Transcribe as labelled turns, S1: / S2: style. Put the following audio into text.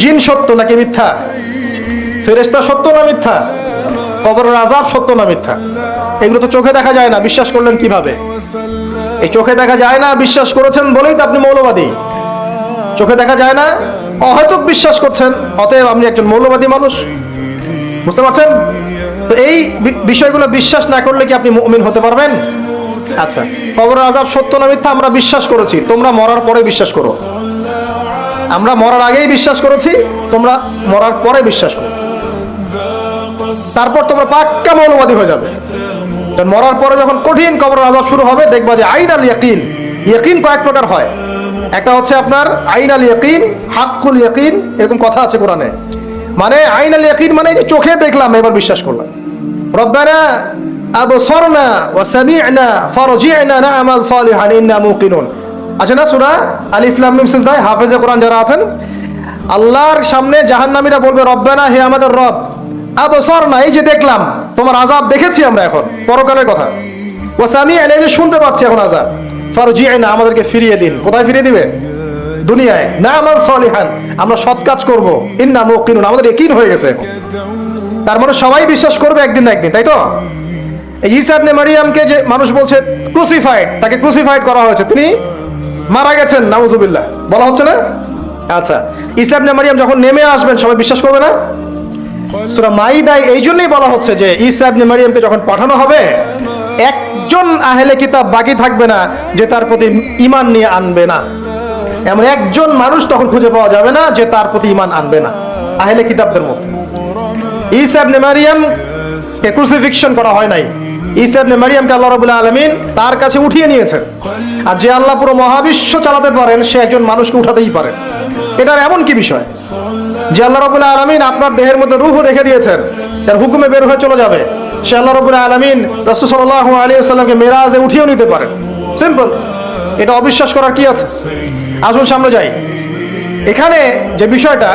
S1: জিন সত্য নাকি মিথ্যা? ফেরেশতা সত্য না মিথ্যা? কবরের আযাব সত্য না মিথ্যা? এগুলো তো চোখে দেখা যায় না, বিশ্বাস করলেন কিভাবে? এই চোখে দেখা যায় না বিশ্বাস করেছেন বলেই তো আপনি মৌলবাদী। চোখে দেখা যায় না, অহেতুক বিশ্বাস করছেন, অতএব আপনি একজন মৌলবাদী মানুষ। বুঝতে পারছেন? তো এই বিষয়গুলো বিশ্বাস না করলে কি আপনি মুমিন হতে পারবেন? আচ্ছা, কবরের আযাব সত্য না মিথ্যা আমরা বিশ্বাস করেছি, তোমরা মরার পরে বিশ্বাস করো। আমরা মরার আগেই বিশ্বাস করেছি, তোমরা মরার পরে বিশ্বাস করো। তারপর তোমরা পাক্কা মৌলবাদী হয়ে যাবে। মরার পরে যখন কঠিন কবরের আযাব শুরু হবে, দেখবা যে আইনাল ইয়াকিন। ইয়াকিন কয়েক প্রকার হয়। একটা হচ্ছে আপনার আইনাল ইয়াকিন, হাক্কুল ইয়াকিন, এরকম কথা আছে কোরআনে। মানে আইনাল ইয়াকিন মানে যে চোখে দেখলাম এবার বিশ্বাস করলাম। রব্বানা আবসারনা ওয়া সামি'না ফারজি'না না'মাল সালিহান ইন্না মুকিনুন। আছে না সূরা আলিফ লাম মিম সিজদা? হাফেজে কোরআন যারা আছেন, আল্লাহর সামনে জাহান্নামীরা বলবে, রব্বানা, হে আমাদের রব, আবসারনা, এই যে দেখলাম, তোমার আযাব দেখেছি আমরা, এখন পরকালের কথা, ওয়া সামি'না, এই যে শুনতে পাচ্ছি এখন আযাব, ফারজি'না, আমাদেরকে ফিরিয়ে দিন। কোথায় ফিরিয়ে দিবে? দুনিয়ায়। না'মাল সালিহান, আমরা সৎ কাজ করব, ইন্না মুকিনুন, আমাদের ইয়াকিন হয়ে গেছে এখন। তার মানে সবাই বিশ্বাস করবে একদিন না একদিন, তাই তো? ঈসা ইবনে মারিয়ামকে যে মানুষ বলছে ক্রুসিফাইড, তাকে ক্রুসিফাইড করা হয়েছে, তিনি মারা গেছেন, নাউজুবিল্লাহ, বলা হচ্ছে না? আচ্ছা, ঈসা ইবনে মারিয়াম যখন নেমে আসবেন সবাই বিশ্বাস করবে না? সূরা মাইদায় এই জন্যই বলা হচ্ছে যে ঈসা ইবনে মারিয়ামকে যখন পাঠানো হবে, একজন আহলে কিতাব বাকি থাকবে না যে তার প্রতি ঈমান নিয়ে আনবে না। এমন একজন মানুষ তখন খুঁজে পাওয়া যাবে না যে তার প্রতি ঈমান আনবে না আহলে কিতাবদের মধ্যে। ঈসা ইবনে মারিয়ামকে ক্রুসিফিকশন করা হয় নাই। ঈসা ইবনে মারিয়ামকে আল্লাহ রাব্বুল আলামিন তার কাছে উঠিয়ে নিয়েছেন। আর যে আল্লাহ পুরো মহাবিশ্ব চালাতে পারেন, সে একজন মানুষকে উঠাতেই পারেন। এটার এমন কি বিষয় যে আল্লাহ রাব্বুল আলামিন আপনার দেহের মধ্যে রূহ রেখে দিয়েছেন, তার হুকুমে বের হয়ে চলে যাবে। সে আল্লাহ রাব্বুল আলামিন রাসূল সাল্লাল্লাহু আলাইহি ওয়াসাল্লামকে মেরাজে উঠিয়ে নিতে পারেন। সিম্পল। এটা অবিশ্বাস করার কি আছে? আসুন সামনে যাই। এখানে যে বিষয়টা,